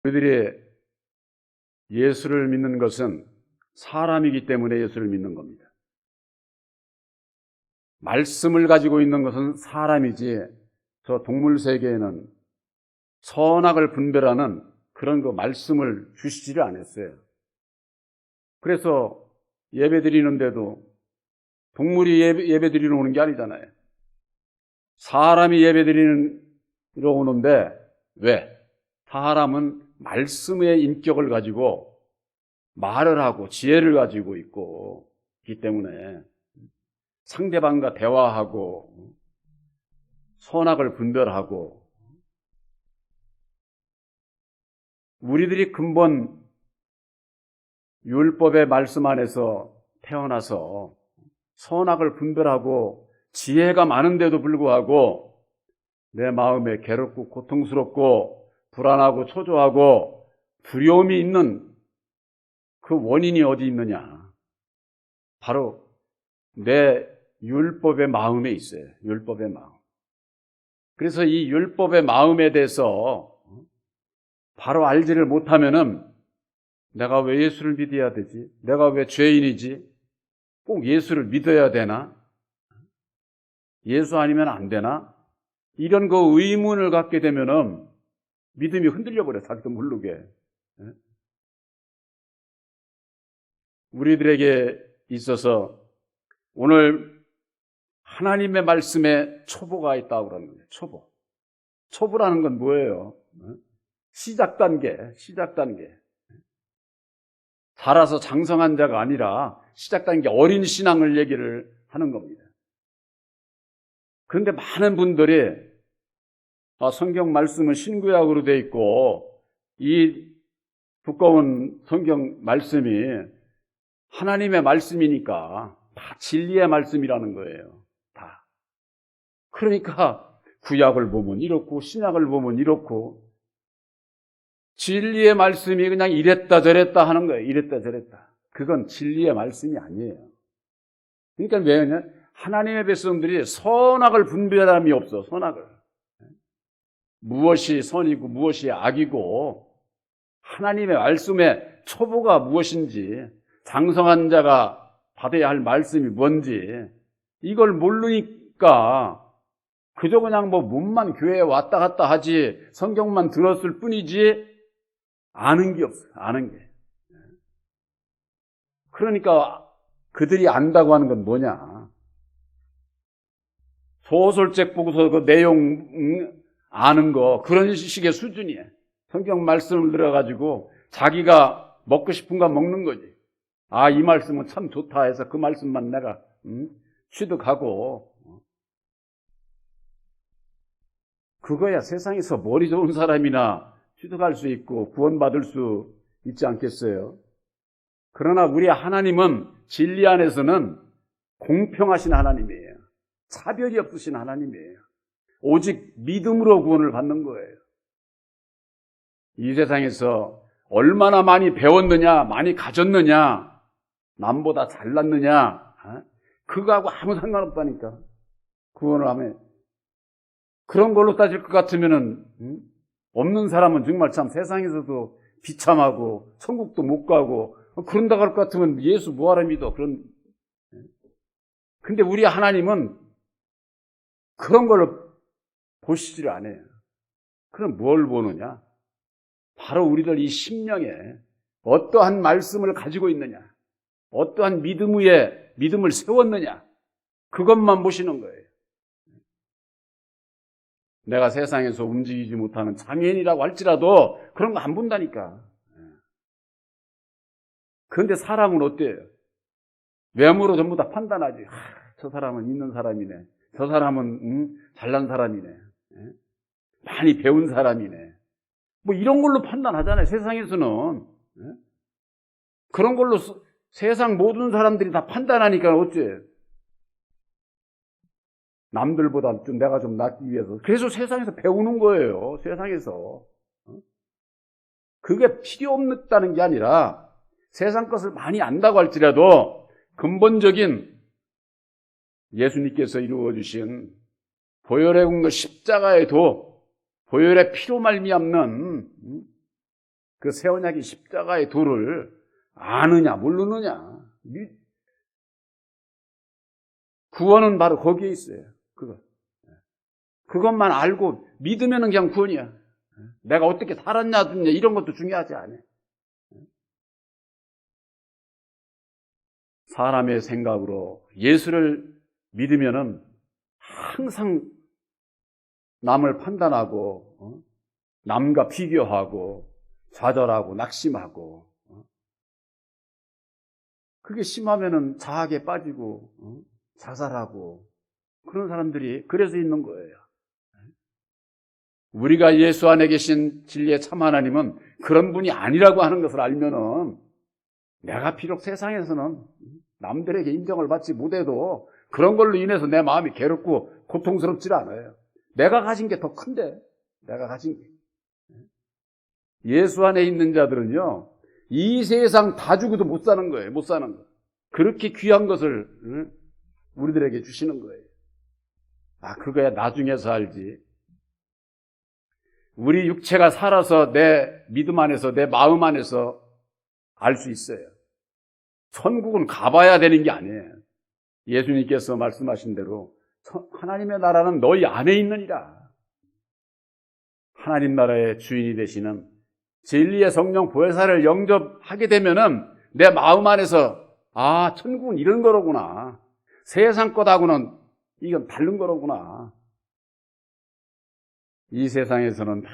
우리들이 예수를 믿는 것은 사람이기 때문에 예수를 믿는 겁니다. 말씀을 가지고 있는 것은 사람이지 저 동물 세계에는 선악을 분별하는 그런 그 말씀을 주시지를 않았어요. 그래서 예배 드리는데도 동물이 예배 드리러 오는 게 아니잖아요. 사람이 예배 드리러 오는데 왜? 사람은 말씀의 인격을 가지고 말을 하고 지혜를 가지고 있기 때문에 상대방과 대화하고 선악을 분별하고, 우리들이 근본 율법의 말씀 안에서 태어나서 선악을 분별하고 지혜가 많은데도 불구하고 내 마음에 괴롭고 고통스럽고 불안하고 초조하고 두려움이 있는 그 원인이 어디 있느냐? 바로 내 율법의 마음에 있어요. 율법의 마음. 그래서 이 율법의 마음에 대해서 바로 알지를 못하면은 내가 왜 예수를 믿어야 되지? 내가 왜 죄인이지? 꼭 예수를 믿어야 되나? 예수 아니면 안 되나? 이런 그 의문을 갖게 되면은 믿음이 흔들려 버려, 자기도 모르게. 우리들에게 있어서 오늘 하나님의 말씀에 초보가 있다고 그러는 거예요. 초보. 초보라는 건 뭐예요? 시작 단계. 자라서 장성한 자가 아니라 시작 단계 어린 신앙을 얘기를 하는 겁니다. 그런데 많은 분들이 성경 말씀은 신구약으로 되어 있고 이 두꺼운 성경 말씀이 하나님의 말씀이니까 다 진리의 말씀이라는 거예요. 다. 그러니까 구약을 보면 이렇고 신약을 보면 이렇고 진리의 말씀이 그냥 이랬다 저랬다 하는 거예요. 이랬다 저랬다. 그건 진리의 말씀이 아니에요. 그러니까 왜냐? 하나님의 백성들이 선악을 분별함이 없어. 선악을. 무엇이 선이고 무엇이 악이고 하나님의 말씀의 초보가 무엇인지, 장성한 자가 받아야 할 말씀이 뭔지 이걸 모르니까 그저 그냥 몸만 교회에 왔다 갔다 하지 성경만 들었을 뿐이지 아는 게 없어요. 아는 게. 그러니까 그들이 안다고 하는 건 뭐냐? 소설책 보고서 그 내용 아는 거, 그런 식의 수준이에요. 성경 말씀을 들어가지고 자기가 먹고 싶은 거 먹는 거지. 이 말씀은 참 좋다 해서 그 말씀만 내가 취득하고, 그거야 세상에서 머리 좋은 사람이나 취득할 수 있고 구원받을 수 있지 않겠어요? 그러나 우리 하나님은 진리 안에서는 공평하신 하나님이에요. 차별이 없으신 하나님이에요. 오직 믿음으로 구원을 받는 거예요. 이 세상에서 얼마나 많이 배웠느냐, 많이 가졌느냐, 남보다 잘났느냐, 그거하고 아무 상관없다니까. 구원을 하면. 그런 걸로 따질 것 같으면은 없는 사람은 정말 참 세상에서도 비참하고 천국도 못 가고 그런다고 할 것 같으면 예수 뭐하러 믿어? 근데 우리 하나님은 그런 걸 보시지를 않아요. 그럼 뭘 보느냐? 바로 우리들 이 심령에 어떠한 말씀을 가지고 있느냐, 어떠한 믿음 위에 믿음을 세웠느냐, 그것만 보시는 거예요. 내가 세상에서 움직이지 못하는 장애인이라고 할지라도 그런 거 안 본다니까. 그런데 사람은 어때요? 외모로 전부 다 판단하지. 저 사람은 있는 사람이네. 저 사람은 잘난 사람이네. 많이 배운 사람이네. 이런 걸로 판단하잖아요. 세상에서는. 그런 걸로 세상 모든 사람들이 다 판단하니까 어째? 남들보다 내가 좀 낫기 위해서. 그래서 세상에서 배우는 거예요. 세상에서. 그게 필요 없다는 게 아니라 세상 것을 많이 안다고 할지라도 근본적인 예수님께서 이루어주신 보혈의 공로 십자가의 도, 보혈의 피로 말미암는 그 새 언약의 십자가의 도를 아느냐 모르느냐. 구원은 바로 거기에 있어요. 그것만 알고 믿으면 그냥 구원이야. 내가 어떻게 살았냐 이런 것도 중요하지 않아. 사람의 생각으로 예수를 믿으면은 항상 남을 판단하고 남과 비교하고 좌절하고 낙심하고 그게 심하면은 자학에 빠지고 자살하고 그런 사람들이 그래서 있는 거예요. 우리가 예수 안에 계신 진리의 참 하나님은 그런 분이 아니라고 하는 것을 알면은 내가 비록 세상에서는 남들에게 인정을 받지 못해도 그런 걸로 인해서 내 마음이 괴롭고 고통스럽지 않아요. 내가 가진 게 더 큰데, 내가 가진 게. 예수 안에 있는 자들은요, 이 세상 다 주고도 못 사는 거예요. 못 사는 거. 그렇게 귀한 것을 우리들에게 주시는 거예요. 그거야 나중에서 알지. 우리 육체가 살아서 내 믿음 안에서, 내 마음 안에서 알 수 있어요. 천국은 가봐야 되는 게 아니에요. 예수님께서 말씀하신 대로 하나님의 나라는 너희 안에 있느니라. 하나님 나라의 주인이 되시는 진리의 성령 보혜사를 영접하게 되면은 내 마음 안에서 천국은 이런 거로구나. 세상 것하고는 이건 다른 거로구나. 이 세상에서는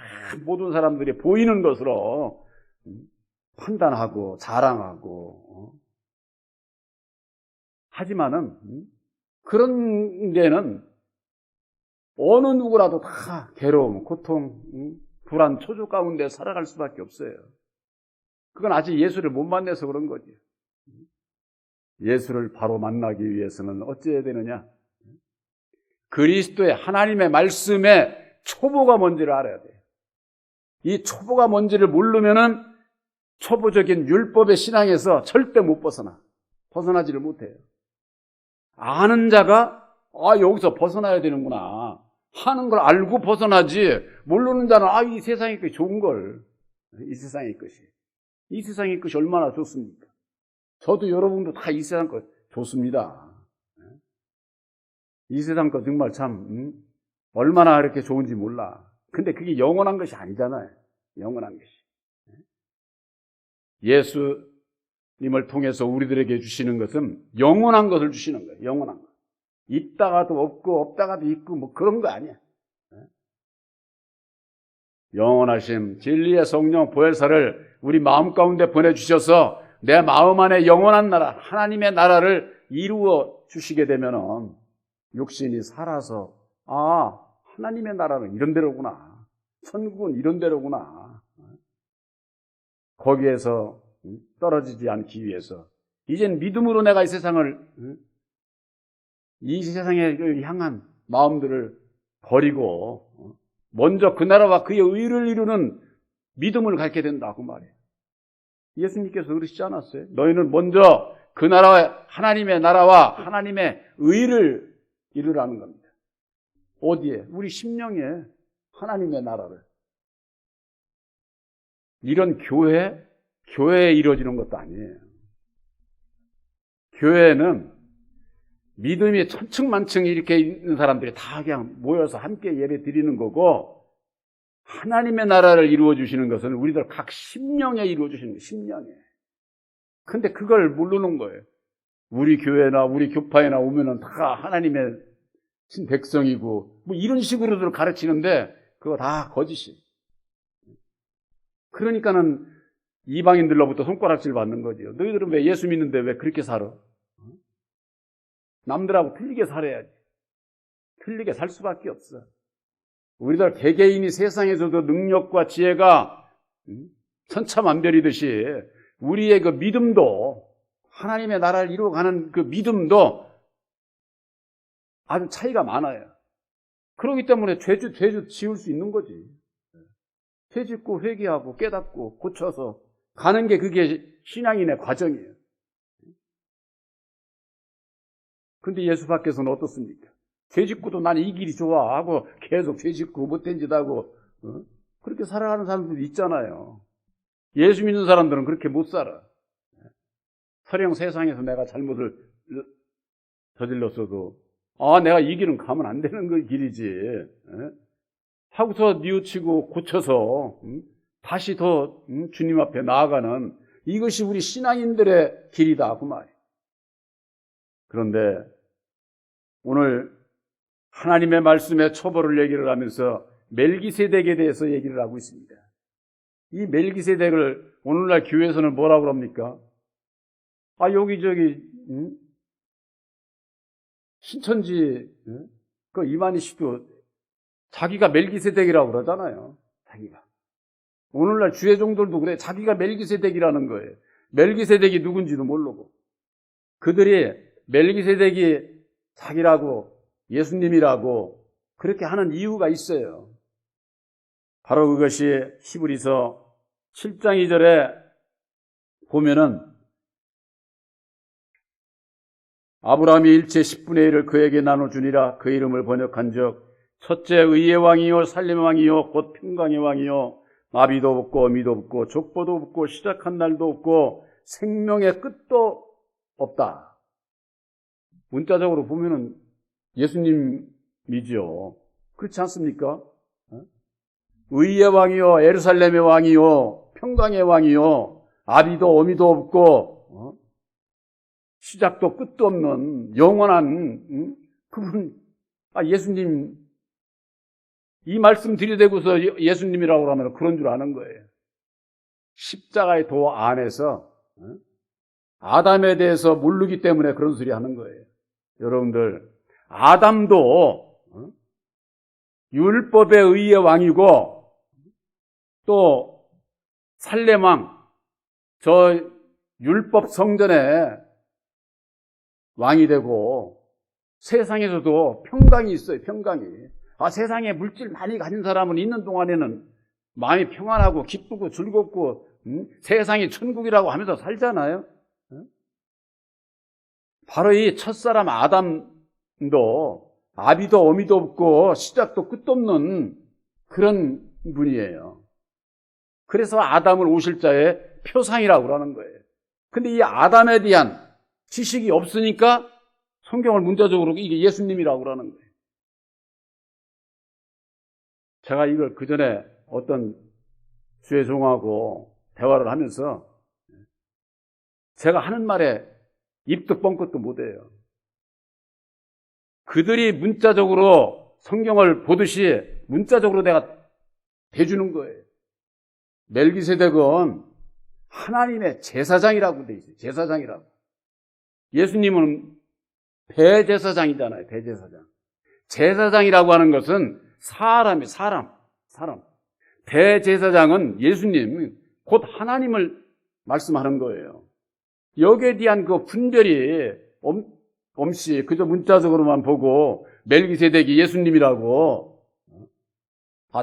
모든 사람들이 보이는 것으로 판단하고 자랑하고 하지만은 그런 데는 어느 누구라도 다 괴로움, 고통, 불안, 초조 가운데 살아갈 수밖에 없어요. 그건 아직 예수를 못 만나서 그런 거지. 예수를 바로 만나기 위해서는 어찌해야 되느냐? 그리스도의 하나님의 말씀의 초보가 뭔지를 알아야 돼요. 이 초보가 뭔지를 모르면은 초보적인 율법의 신앙에서 절대 못 벗어나지를 못해요. 아는 자가 여기서 벗어나야 되는구나 하는 걸 알고 벗어나지, 모르는 자는 이 세상의 것이 좋은 걸, 이 세상의 것이 얼마나 좋습니까? 저도 여러분도 다 이 세상 것 좋습니다. 이 세상 것 정말 참 얼마나 이렇게 좋은지 몰라. 근데 그게 영원한 것이 아니잖아요. 영원한 것이. 예수님을 통해서 우리들에게 주시는 것은 영원한 것을 주시는 거예요. 영원한 것. 있다가도 없고 없다가도 있고 뭐 그런 거 아니야. 영원하신 진리의 성령 보혜사를 우리 마음 가운데 보내주셔서 내 마음 안에 영원한 나라, 하나님의 나라를 이루어 주시게 되면은 육신이 살아서 하나님의 나라는 이런 데로구나. 천국은 이런 데로구나. 거기에서 떨어지지 않기 위해서 이젠 믿음으로 내가 이 세상을, 이 세상에 향한 마음들을 버리고 먼저 그 나라와 그의 의를 이루는 믿음을 갖게 된다고 말이에요. 예수님께서 그러시지 않았어요? 너희는 먼저 그 나라와 하나님의 나라와 하나님의 의를 이루라는 겁니다. 어디에? 우리 심령에 하나님의 나라를. 이런 교회에 이루어지는 것도 아니에요. 교회는 믿음이 천층만층 이렇게 있는 사람들이 다 그냥 모여서 함께 예배 드리는 거고, 하나님의 나라를 이루어 주시는 것은 우리들 각 심령에 이루어 주시는 거예요. 심령에. 근데 그걸 모르는 거예요. 우리 교회나 우리 교파에나 오면은 다 하나님의 백성이고 뭐 이런 식으로들 가르치는데 그거 다 거짓이에요. 그러니까는 이방인들로부터 손가락질 받는 거죠. 너희들은 왜 예수 믿는데 왜 그렇게 살아? 남들하고 틀리게 살아야지. 틀리게 살 수밖에 없어. 우리들 개개인이 세상에서도 능력과 지혜가 천차만별이듯이 우리의 그 믿음도, 하나님의 나라를 이루어가는 그 믿음도 아주 차이가 많아요. 그렇기 때문에 죄 지을 수 있는 거지. 죄 짓고 회개하고 깨닫고 고쳐서 가는 게 그게 신앙인의 과정이에요. 근데 예수 밖에서는 어떻습니까? 죄 짓고도 난 이 길이 좋아 하고 계속 죄 짓고 못된 짓 하고 그렇게 살아가는 사람들도 있잖아요. 예수 믿는 사람들은 그렇게 못 살아. 설령 세상에서 내가 잘못을 저질렀어도 내가 이 길은 가면 안 되는 그 길이지. 하고서 뉘우치고 고쳐서 다시 더 주님 앞에 나아가는 이것이 우리 신앙인들의 길이다 그 말이에요. 그런데 오늘 하나님의 말씀에 초보를 얘기를 하면서 멜기세덱에 대해서 얘기를 하고 있습니다. 이 멜기세덱을 오늘날 교회에서는 뭐라고 그럽니까? 여기저기 신천지 그 이만희 씨도 자기가 멜기세덱이라고 그러잖아요. 자기가. 오늘날 주회종들도 그래. 자기가 멜기세덱이라는 거예요. 멜기세덱이 누군지도 모르고. 그들이 멜기세덱이 자기라고 예수님이라고 그렇게 하는 이유가 있어요. 바로 그것이 히브리서 7장 2절에 보면은 아브라함이 일체 10분의 1을 그에게 나눠주니라. 그 이름을 번역한 적 첫째 의의 왕이요 살림의 왕이요 곧 평강의 왕이요 마비도 없고 어미도 없고 족보도 없고 시작한 날도 없고 생명의 끝도 없다. 문자적으로 보면은 예수님이죠. 그렇지 않습니까? 의의 왕이요 예루살렘의 왕이요 평강의 왕이요 아비도 어미도 없고 시작도 끝도 없는 영원한 그분 예수님. 이 말씀 들이대고서 예수님이라고 하면 그런 줄 아는 거예요. 십자가의 도 안에서 아담에 대해서 모르기 때문에 그런 소리 하는 거예요. 여러분들, 아담도 율법의 의의 왕이고 또 살렘왕, 저 율법 성전의 왕이 되고 세상에서도 평강이 있어요. 평강이. 세상에 물질 많이 가진 사람은 있는 동안에는 마음이 평안하고 기쁘고 즐겁고 세상이 천국이라고 하면서 살잖아요. 바로 이 첫사람 아담도 아비도 어미도 없고 시작도 끝도 없는 그런 분이에요. 그래서 아담을 오실 자의 표상이라고 그러는 거예요. 근데 이 아담에 대한 지식이 없으니까 성경을 문자적으로 이게 예수님이라고 그러는 거예요. 제가 이걸 그 전에 어떤 주회종하고 대화를 하면서 제가 하는 말에 입도 뻥끗도 못해요. 그들이 문자적으로 성경을 보듯이 문자적으로 내가 대주는 거예요. 멜기세덱은 하나님의 제사장이라고 돼 있어요. 제사장이라고. 예수님은 대제사장이잖아요. 대제사장. 제사장이라고 하는 것은 사람. 대제사장은 예수님, 곧 하나님을 말씀하는 거예요. 여기에 대한 그 분별이 없이 그저 문자적으로만 보고 멜기세덱이 예수님이라고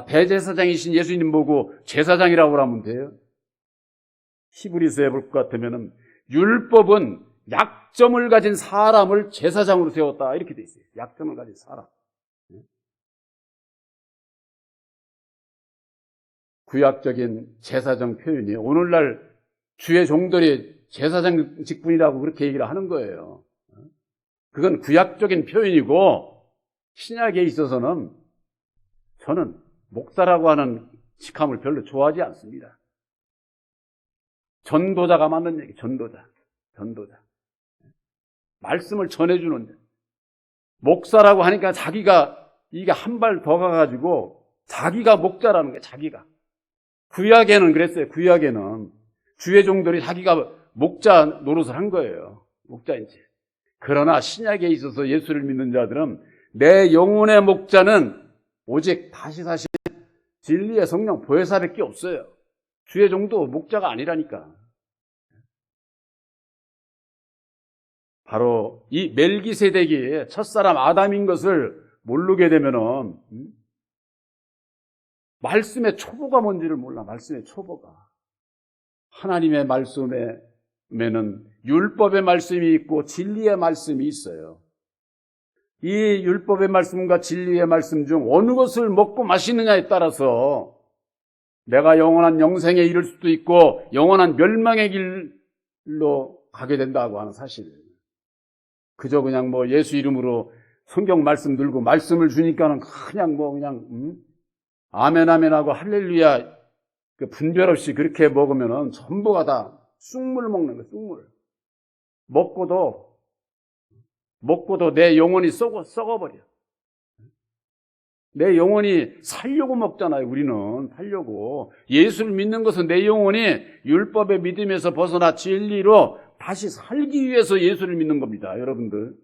대제사장이신 예수님 보고 제사장이라고 하면 돼요. 히브리서에 볼 것 같으면 율법은 약점을 가진 사람을 제사장으로 세웠다 이렇게 돼 있어요. 약점을 가진 사람. 구약적인 제사장 표현이 오늘날 주의 종들이 제사장 직분이라고 그렇게 얘기를 하는 거예요. 그건 구약적인 표현이고 신약에 있어서는 저는 목사라고 하는 직함을 별로 좋아하지 않습니다. 전도자가 맞는 얘기, 전도자. 말씀을 전해주는 목사라고 하니까 자기가 이게 한 발 더 가가지고 자기가 목자라는 거예요. 자기가. 구약에는 그랬어요. 구약에는 주의 종들이 자기가 목자 노릇을 한 거예요. 목자인지. 그러나 신약에 있어서 예수를 믿는 자들은 내 영혼의 목자는 오직 다시 사신 진리의 성령 보혜사밖에 없어요. 주의 종도 목자가 아니라니까. 바로 이 멜기세덱이 첫사람 아담인 것을 모르게 되면은 말씀의 초보가 뭔지를 몰라. 말씀의 초보가. 하나님의 말씀에는 율법의 말씀이 있고 진리의 말씀이 있어요. 이 율법의 말씀과 진리의 말씀 중 어느 것을 먹고 마시느냐에 따라서 내가 영원한 영생에 이를 수도 있고 영원한 멸망의 길로 가게 된다고 하는 사실. 그저 그냥 뭐 예수 이름으로 성경 말씀 들고 말씀을 주니까는 그냥 아멘 아멘 하고 할렐루야 그 분별 없이 그렇게 먹으면은 전부가 다 쑥물 먹는 거예요. 쑥물. 먹고도 내 영혼이 썩어버려. 내 영혼이 살려고 먹잖아요. 우리는 살려고. 예수를 믿는 것은 내 영혼이 율법의 믿음에서 벗어나 진리로 다시 살기 위해서 예수를 믿는 겁니다. 여러분들.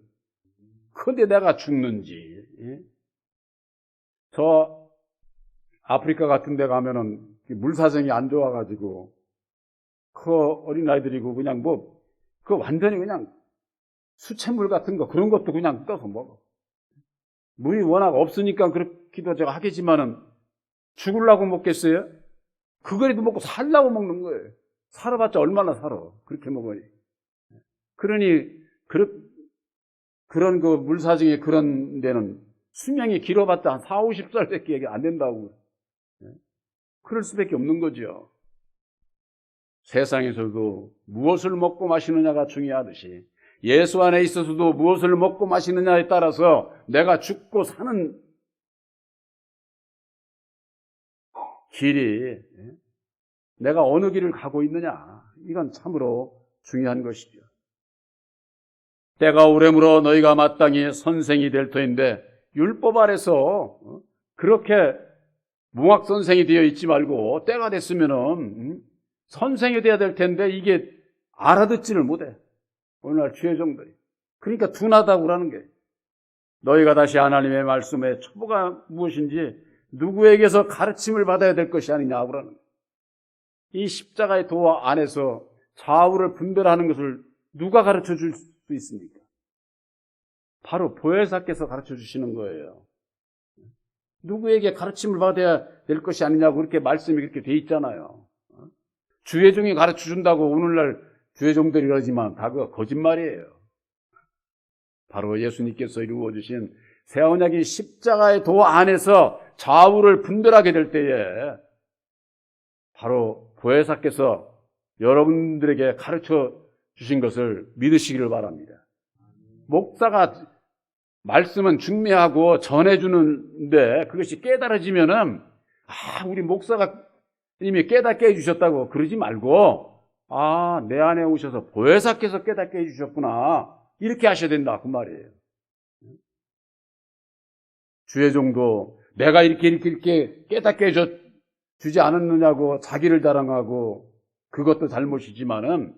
그런데 내가 죽는지. 저 아프리카 같은 데 가면은 물사정이 안 좋아가지고 그 어린아이들이고 그냥 그 완전히 그냥 수돗물 같은 거 그런 것도 그냥 떠서 먹어. 물이 워낙 없으니까 그렇기도 제가 하겠지만은 죽으려고 먹겠어요? 그거라도 먹고 살라고 먹는 거예요. 살아봤자 얼마나 살아. 그렇게 먹으니. 그러니 그런 그 물사정에 그런 데는 수명이 길어봤자 한 4, 50살밖에 안 된다고. 그럴 수밖에 없는 거죠. 세상에서도 무엇을 먹고 마시느냐가 중요하듯이 예수 안에 있어서도 무엇을 먹고 마시느냐에 따라서 내가 죽고 사는 길이 내가 어느 길을 가고 있느냐 이건 참으로 중요한 것이죠. 때가 오래므로 너희가 마땅히 선생이 될 터인데 율법 아래서 그렇게 뭉학 선생이 되어 있지 말고 때가 됐으면은 선생이 돼야 될 텐데 이게 알아듣지를 못해. 오늘날 주의 종들이. 그러니까 둔하다고 그러는 게 너희가 다시 하나님의 말씀에 초보가 무엇인지 누구에게서 가르침을 받아야 될 것이 아니냐고 그러는 거예요. 이 십자가의 도 안에서 좌우를 분별하는 것을 누가 가르쳐 줄 수 있습니까? 바로 보혜사께서 가르쳐 주시는 거예요. 누구에게 가르침을 받아야 될 것이 아니냐고 그렇게 말씀이 그렇게 돼 있잖아요. 주의 종이 가르쳐 준다고 오늘날 주의 종들이 그러지만 다 그거 거짓말이에요. 바로 예수님께서 이루어 주신 새 언약의 십자가의 도 안에서 좌우를 분별하게 될 때에 바로 보혜사께서 여러분들에게 가르쳐 주신 것을 믿으시기를 바랍니다. 목사가 말씀은 중매하고 전해주는데 그것이 깨달아지면은 우리 목사가 이미 깨닫게 해주셨다고 그러지 말고 내 안에 오셔서 보혜사께서 깨닫게 해주셨구나 이렇게 하셔야 된다 그 말이에요. 주의 종도 내가 이렇게 깨닫게 해주지 않았느냐고 자기를 자랑하고 그것도 잘못이지만은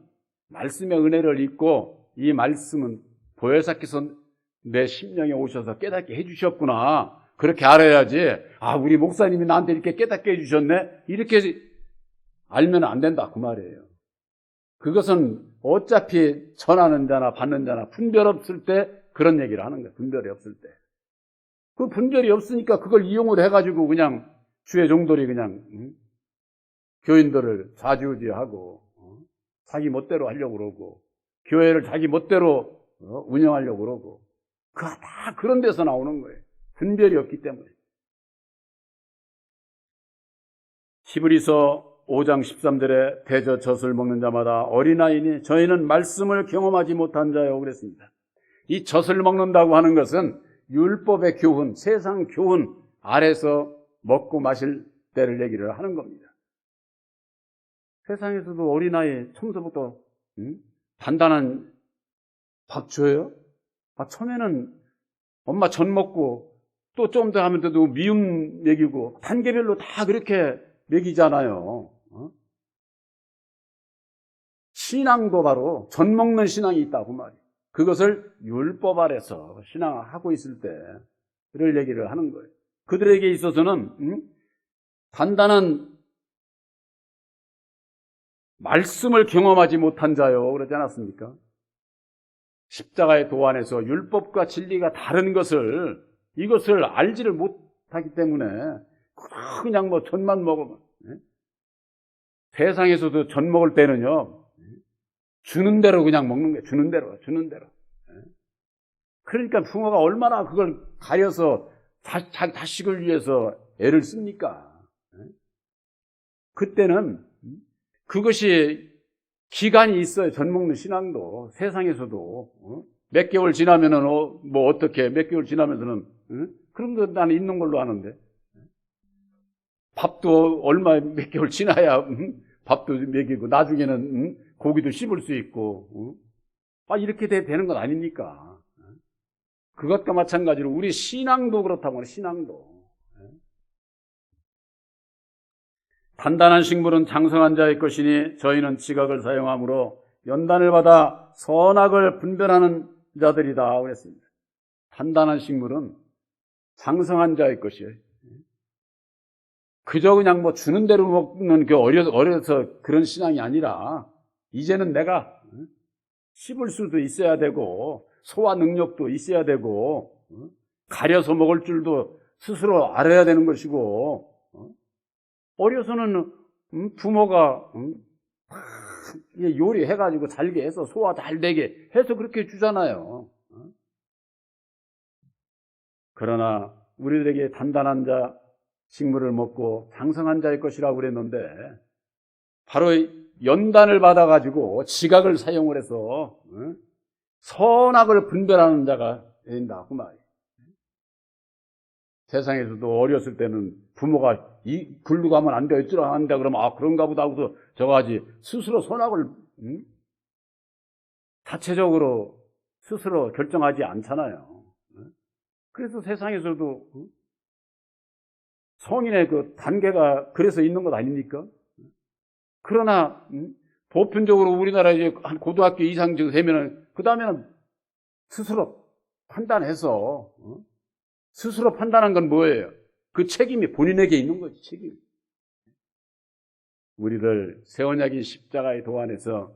말씀의 은혜를 잊고 이 말씀은 보혜사께서 내 심령에 오셔서 깨닫게 해주셨구나 그렇게 알아야지 우리 목사님이 나한테 이렇게 깨닫게 해주셨네 이렇게 알면 안 된다 그 말이에요. 그것은 어차피 전하는 자나 받는 자나 분별 없을 때 그런 얘기를 하는 거예요. 분별이 없을 때. 그 분별이 없으니까 그걸 이용을 해가지고 그냥 주의 종들이 그냥 교인들을 좌지우지하고 자기 멋대로 하려고 그러고 교회를 자기 멋대로 운영하려고 그러고 그거 다 그런 데서 나오는 거예요. 분별이 없기 때문에. 히브리서 5장 13절에 대저 젖을 먹는 자마다 어린아이니 저희는 말씀을 경험하지 못한 자요 그랬습니다. 이 젖을 먹는다고 하는 것은 율법의 교훈, 세상 교훈 아래서 먹고 마실 때를 얘기를 하는 겁니다. 세상에서도 어린아이 처음부터 단단한 밥 줘요? 처음에는 엄마 전 먹고 또 좀 더 하면 또 미음 먹이고 단계별로 다 그렇게 먹이잖아요. 신앙도 바로 전 먹는 신앙이 있다고 말이에요. 그것을 율법 아래서 신앙하고 있을 때를 얘기를 하는 거예요. 그들에게 있어서는 단단한 말씀을 경험하지 못한 자요 그러지 않았습니까? 십자가의 도 안에서 율법과 진리가 다른 이것을 알지를 못하기 때문에 그냥 전만 먹으면 세상에서도 전 먹을 때는요 주는 대로 그냥 먹는 거예요. 주는 대로. 그러니까 부모가 얼마나 그걸 가려서 자식을 위해서 애를 씁니까? 그때는 그것이 기간이 있어요. 젖 먹는 신앙도 세상에서도 몇 개월 지나면은 뭐 어떻게 몇 개월 지나면서는 그런 거 나는 있는 걸로 아는데 밥도 얼마 몇 개월 지나야 밥도 먹이고 나중에는 고기도 씹을 수 있고 이렇게 되는 건 아닙니까? 그것과 마찬가지로 우리 신앙도 그렇다고 신앙도 단단한 식물은 장성한 자의 것이니 저희는 지각을 사용함으로 연단을 받아 선악을 분별하는 자들이다 그랬습니다. 단단한 식물은 장성한 자의 것이에요. 그저 그냥 뭐 주는 대로 먹는 그 어려서 그런 신앙이 아니라 이제는 내가 씹을 수도 있어야 되고 소화 능력도 있어야 되고 가려서 먹을 줄도 스스로 알아야 되는 것이고 어려서는 부모가 요리해가지고 잘게 해서 소화 잘 되게 해서 그렇게 주잖아요. 그러나 우리들에게 단단한 자 식물을 먹고 장성한 자의 것이라고 그랬는데 바로 연단을 받아가지고 지각을 사용을 해서 선악을 분별하는 자가 된다 그 말이에요. 세상에서도 어렸을 때는 부모가 글로 가면 안 돼, 어쩌라 한다 그러면 그런가 보다 하고서 저거 하지 스스로 선악을 자체적으로 스스로 결정하지 않잖아요. 그래서 세상에서도 성인의 그 단계가 그래서 있는 것 아닙니까? 그러나 보편적으로 우리나라 이제 한 고등학교 이상 정도 되면은 그 다음에는 스스로 판단해서 스스로 판단한 건 뭐예요? 그 책임이 본인에게 있는 거지, 책임. 우리를 새 언약인 십자가의 도 안에서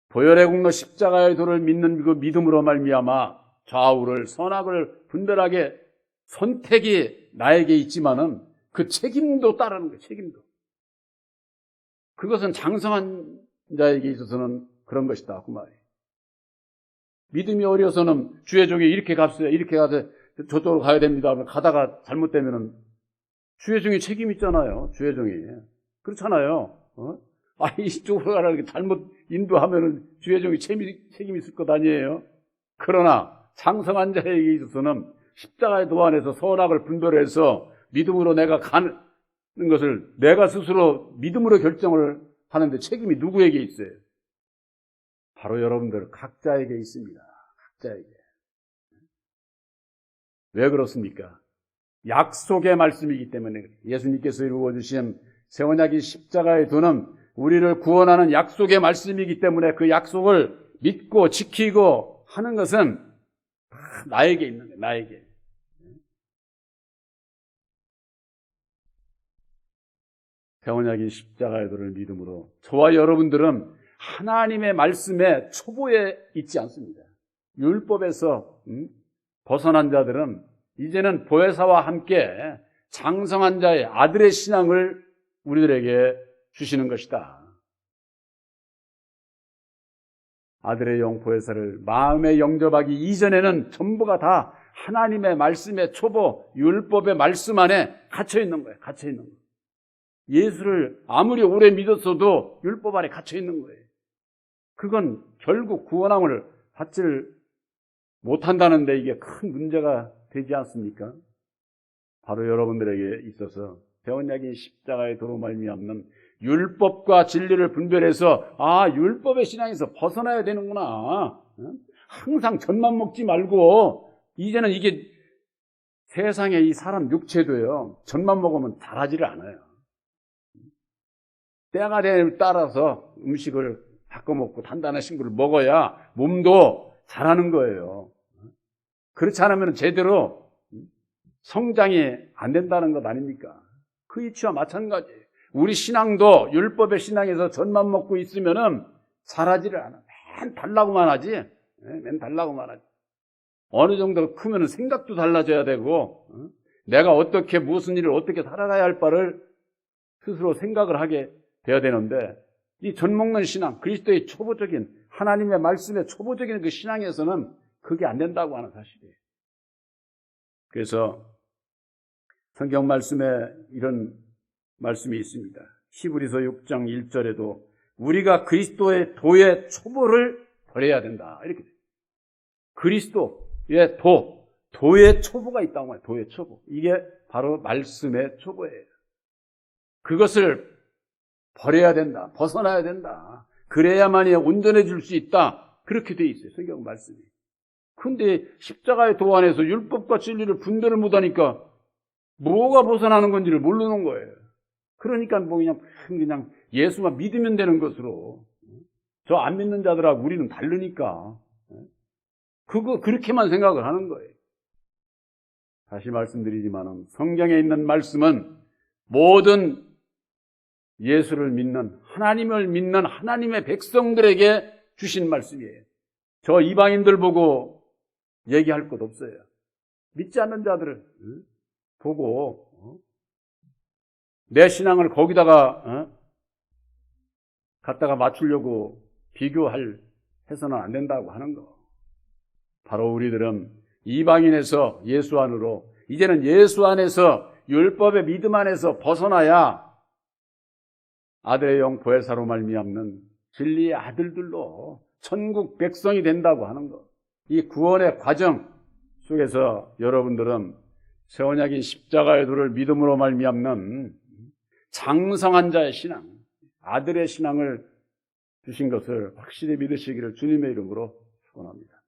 보혈의 공로 십자가의 도를 믿는 그 믿음으로 말미암아 좌우를 선악을 분별하게 선택이 나에게 있지만은 그 책임도 따르는 거예요, 책임도. 그것은 장성한 자에게 있어서는 그런 것이다, 그 말이에요. 믿음이 어려서는 주의 종이 이렇게 갑시다, 이렇게 가서 저쪽으로 가야 됩니다. 가다가 잘못되면은 주의 종이 책임 있잖아요, 주의 종이. 그렇잖아요. 이쪽으로 가라, 이렇게 잘못 인도하면은 주의 종이 책임 있을 것 아니에요. 그러나 장성한 자에게 있어서는 십자가의 도 안에서 선악을 분별해서 믿음으로 내가 가는 것을 내가 스스로 믿음으로 결정을 하는데 책임이 누구에게 있어요? 바로 여러분들 각자에게 있습니다. 각자에게. 왜 그렇습니까? 약속의 말씀이기 때문에 예수님께서 이루어주신 새 언약의 십자가의 도는 우리를 구원하는 약속의 말씀이기 때문에 그 약속을 믿고 지키고 하는 것은 다 나에게 있는 거예요. 나에게. 새 언약의 십자가의 도를 믿음으로 저와 여러분들은 하나님의 말씀에 초보에 있지 않습니다. 율법에서 벗어난 자들은 이제는 보혜사와 함께 장성한 자의 아들의 신앙을 우리들에게 주시는 것이다. 아들의 영 보혜사를 마음에 영접하기 이전에는 전부가 다 하나님의 말씀의 초보, 율법의 말씀 안에 갇혀 있는 거예요. 갇혀 있는 거예요. 예수를 아무리 오래 믿었어도 율법 안에 갇혀 있는 거예요. 그건 결국 구원함을 받지를 못한다는데 이게 큰 문제가 되지 않습니까? 바로 여러분들에게 있어서 새 언약의 십자가의 도로 말미암는 율법과 진리를 분별해서 율법의 신앙에서 벗어나야 되는구나. 항상 젖만 먹지 말고 이제는 이게 세상에 이 사람 육체도요. 젖만 먹으면 자라지를 않아요. 때가 되에 따라서 음식을 바꿔 먹고 단단한 식물을 먹어야 몸도 자라는 거예요. 그렇지 않으면 제대로 성장이 안 된다는 것 아닙니까? 그 이치와 마찬가지예요. 우리 신앙도 율법의 신앙에서 젖만 먹고 있으면은 자라지를 않아. 맨 달라고만 하지. 맨 달라고만 하지. 어느 정도 크면은 생각도 달라져야 되고, 내가 어떻게 무슨 일을 어떻게 살아가야 할 바를 스스로 생각을 하게 돼야 되는데, 이 젖 먹는 신앙, 그리스도의 초보적인 하나님의 말씀의 초보적인 그 신앙에서는 그게 안 된다고 하는 사실이에요. 그래서 성경 말씀에 이런 말씀이 있습니다. 히브리서 6장 1절에도 우리가 그리스도의 도의 초보를 버려야 된다. 이렇게 돼요. 그리스도의 도의 초보가 있다고 말해요. 도의 초보. 이게 바로 말씀의 초보예요. 그것을 버려야 된다. 벗어나야 된다. 그래야만이 온전해질 수 있다. 그렇게 돼 있어요. 성경 말씀이. 근데 십자가의 도 안에서 율법과 진리를 분별을 못하니까 뭐가 벗어나는 건지를 모르는 거예요. 그러니까 뭐 그냥 예수만 믿으면 되는 것으로, 저 안 믿는 자들하고 우리는 다르니까 그렇게만 생각을 하는 거예요. 다시 말씀드리지만 성경에 있는 말씀은 모든 예수를 믿는, 하나님을 믿는 하나님의 백성들에게 주신 말씀이에요. 저 이방인들 보고 얘기할 것 없어요. 믿지 않는 자들을 보고 내 신앙을 거기다가 갖다가 맞추려고 해서는 안 된다고 하는 거. 바로 우리들은 이방인에서 예수 안으로, 이제는 예수 안에서 율법의 믿음 안에서 벗어나야 아들의 영 보혜사로 말미암는 진리의 아들들로 천국 백성이 된다고 하는 것. 이 구원의 과정 속에서 여러분들은 새 언약인 십자가의 도를 믿음으로 말미암는 장성한 자의 신앙, 아들의 신앙을 주신 것을 확실히 믿으시기를 주님의 이름으로 축원합니다.